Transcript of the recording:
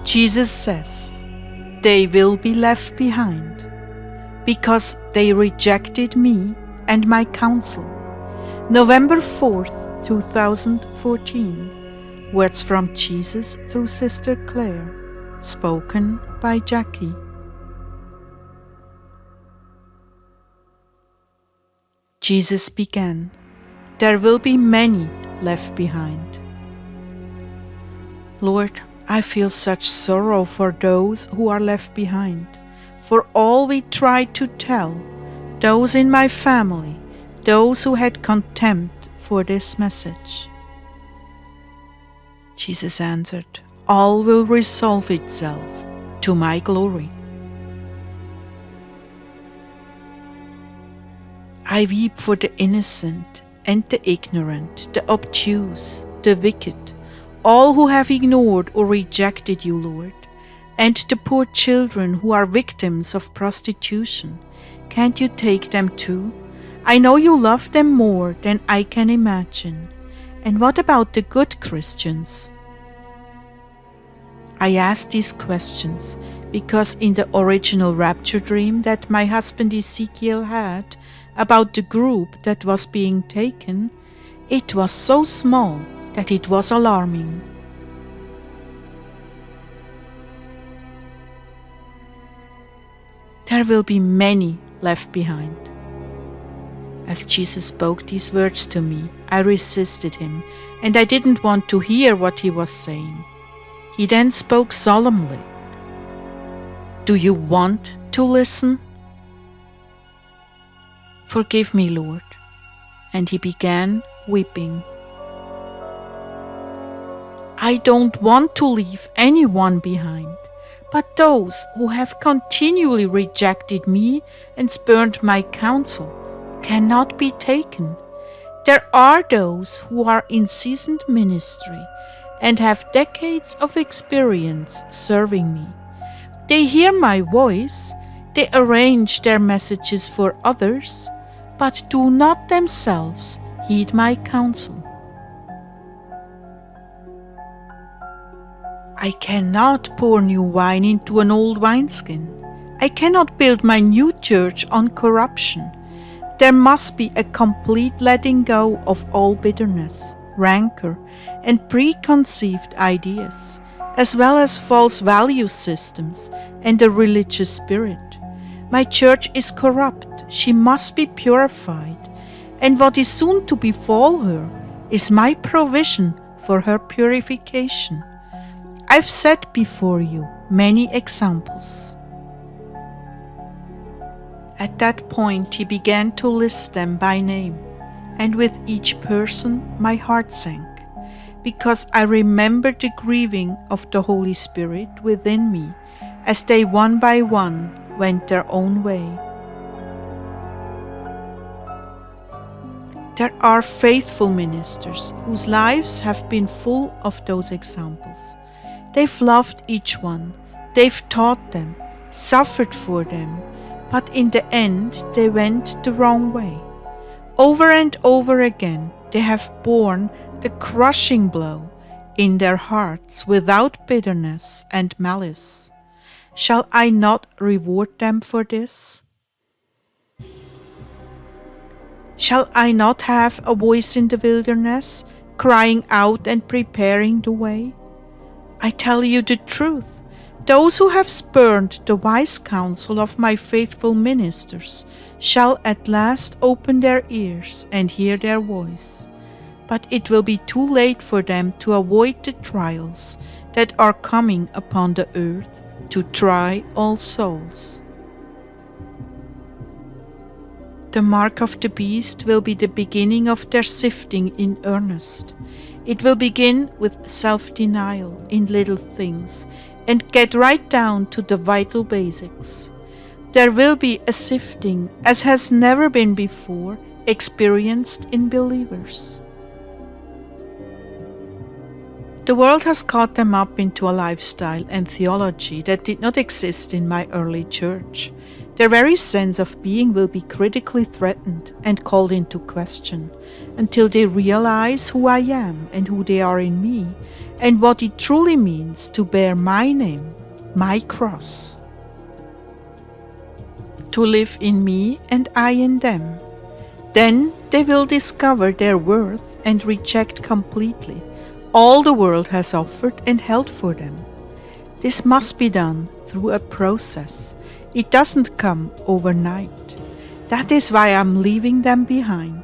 Jesus says, they will be left behind because they rejected me and my counsel. November 4th, 2014. Words from Jesus through Sister Clare, spoken by Jackie. Jesus began, there will be many left behind. Lord, I feel such sorrow for those who are left behind, for all we tried to tell, those in my family, those who had contempt for this message. Jesus answered, all will resolve itself to my glory. I weep for the innocent and the ignorant, the obtuse, the wicked, all who have ignored or rejected you, Lord, and the poor children who are victims of prostitution. Can't you take them too? I know you love them more than I can imagine. And what about the good Christians? I ask these questions because in the original Rapture dream that my husband Ezekiel had about the group that was being taken, it was so small that it was alarming. There will be many left behind. As Jesus spoke these words to me, I resisted him, and I didn't want to hear what he was saying. He then spoke solemnly. Do you want to listen? Forgive me, Lord. And he began weeping. I don't want to leave anyone behind, but those who have continually rejected me and spurned my counsel cannot be taken. There are those who are in seasoned ministry and have decades of experience serving me. They hear my voice, they arrange their messages for others, but do not themselves heed my counsel. I cannot pour new wine into an old wineskin. I cannot build my new church on corruption. There must be a complete letting go of all bitterness, rancor, and preconceived ideas, as well as false value systems and a religious spirit. My church is corrupt. She must be purified. And what is soon to befall her is my provision for her purification. I've set before you many examples. At that point he began to list them by name, and with each person my heart sank, because I remembered the grieving of the Holy Spirit within me as they one by one went their own way. There are faithful ministers whose lives have been full of those examples. They've loved each one, they've taught them, suffered for them, but in the end they went the wrong way. Over and over again they have borne the crushing blow in their hearts without bitterness and malice. Shall I not reward them for this? Shall I not have a voice in the wilderness, crying out and preparing the way? I tell you the truth, those who have spurned the wise counsel of my faithful ministers shall at last open their ears and hear their voice. But it will be too late for them to avoid the trials that are coming upon the earth to try all souls. The mark of the beast will be the beginning of their sifting in earnest. It will begin with self-denial in little things and get right down to the vital basics. There will be a sifting as has never been before experienced in believers. The world has caught them up into a lifestyle and theology that did not exist in my early church. Their very sense of being will be critically threatened and called into question until they realize who I am and who they are in me, and what it truly means to bear my name, my cross. To live in me and I in them. Then they will discover their worth and reject completely all the world has offered and held for them. This must be done through a process. It doesn't come overnight. That is why I'm leaving them behind.